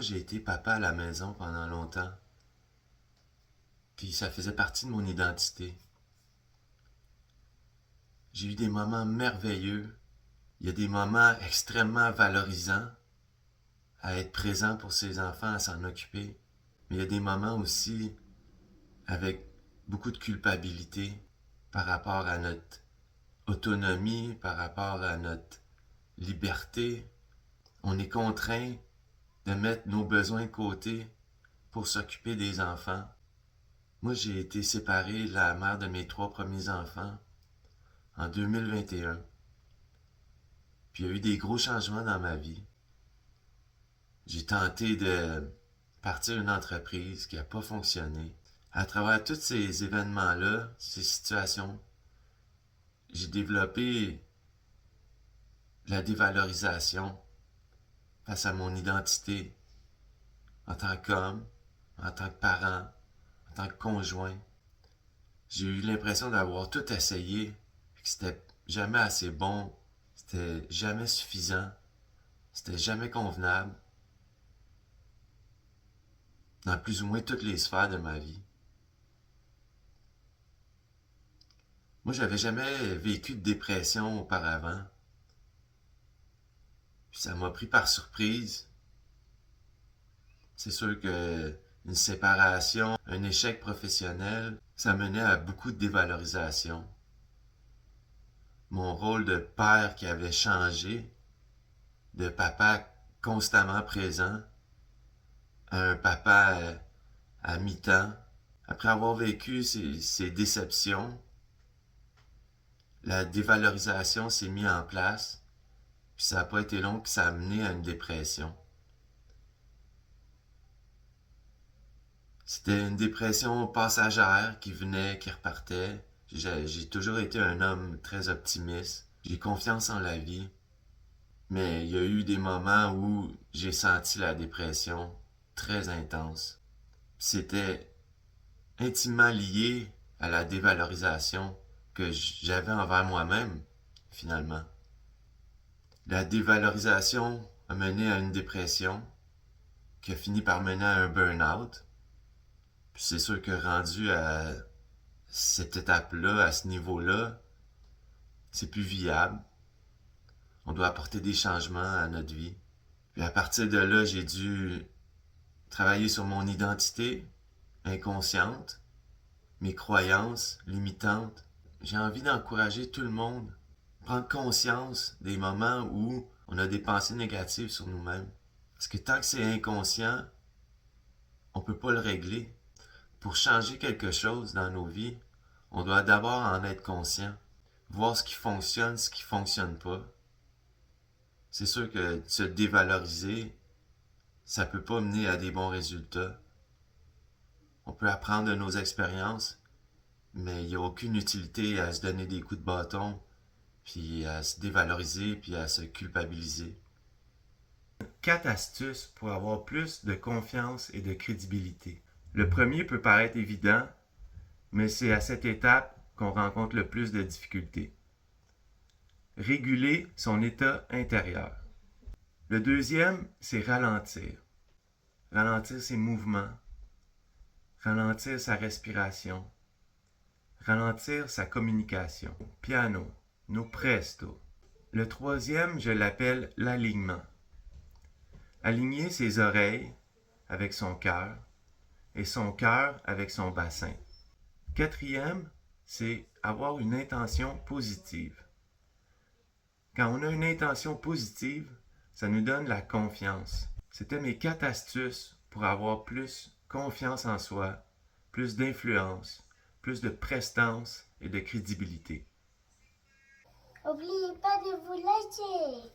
j'ai été papa à la maison pendant longtemps. Puis ça faisait partie de mon identité. J'ai eu des moments merveilleux. Il y a des moments extrêmement valorisants à être présent pour ses enfants, à s'en occuper. Mais il y a des moments aussi avec beaucoup de culpabilité par rapport à notre autonomie, par rapport à notre liberté. On est contraint de mettre nos besoins de côté pour s'occuper des enfants. Moi, j'ai été séparé de la mère de mes 3 premiers enfants en 2021. Puis il y a eu des gros changements dans ma vie. J'ai tenté de partir une entreprise qui n'a pas fonctionné. À travers tous ces événements-là, ces situations, j'ai développé la dévalorisation face à mon identité en tant qu'homme, en tant que parent, en tant que conjoint. J'ai eu l'impression d'avoir tout essayé, que c'était jamais assez bon, c'était jamais suffisant, c'était jamais convenable, dans plus ou moins toutes les sphères de ma vie. Moi, j'avais jamais vécu de dépression auparavant. Puis ça m'a pris par surprise. C'est sûr que une séparation, un échec professionnel, ça menait à beaucoup de dévalorisation. Mon rôle de père qui avait changé, de papa constamment présent, à un papa à mi-temps. Après avoir vécu ces déceptions, la dévalorisation s'est mise en place, puis ça n'a pas été long que ça a mené à une dépression. C'était une dépression passagère qui venait, qui repartait. J'ai toujours été un homme très optimiste. J'ai confiance en la vie. Mais il y a eu des moments où j'ai senti la dépression très intense. C'était intimement lié à la dévalorisation que j'avais envers moi-même, finalement. La dévalorisation a mené à une dépression qui a fini par mener à un burn-out. Puis c'est sûr que rendu à cette étape-là, à ce niveau-là, c'est plus viable. On doit apporter des changements à notre vie. Puis à partir de là, j'ai dû travailler sur mon identité inconsciente, mes croyances limitantes. J'ai envie d'encourager tout le monde à prendre conscience des moments où on a des pensées négatives sur nous-mêmes. Parce que tant que c'est inconscient, on ne peut pas le régler. Pour changer quelque chose dans nos vies, on doit d'abord en être conscient, voir ce qui fonctionne, ce qui ne fonctionne pas. C'est sûr que se dévaloriser, ça ne peut pas mener à des bons résultats. On peut apprendre de nos expériences, mais il n'y a aucune utilité à se donner des coups de bâton, puis à se dévaloriser, puis à se culpabiliser. 4 astuces pour avoir plus de confiance et de crédibilité. Le premier peut paraître évident, mais c'est à cette étape qu'on rencontre le plus de difficultés. Réguler son état intérieur. Le deuxième, c'est ralentir. Ralentir ses mouvements, ralentir sa respiration, ralentir sa communication. Piano, no presto. Le troisième, je l'appelle l'alignement. Aligner ses oreilles avec son cœur et son cœur avec son bassin. Quatrième, c'est avoir une intention positive. Quand on a une intention positive, ça nous donne la confiance. C'était mes 4 astuces pour avoir plus confiance en soi, plus d'influence, plus de prestance et de crédibilité. N'oubliez pas de vous liker.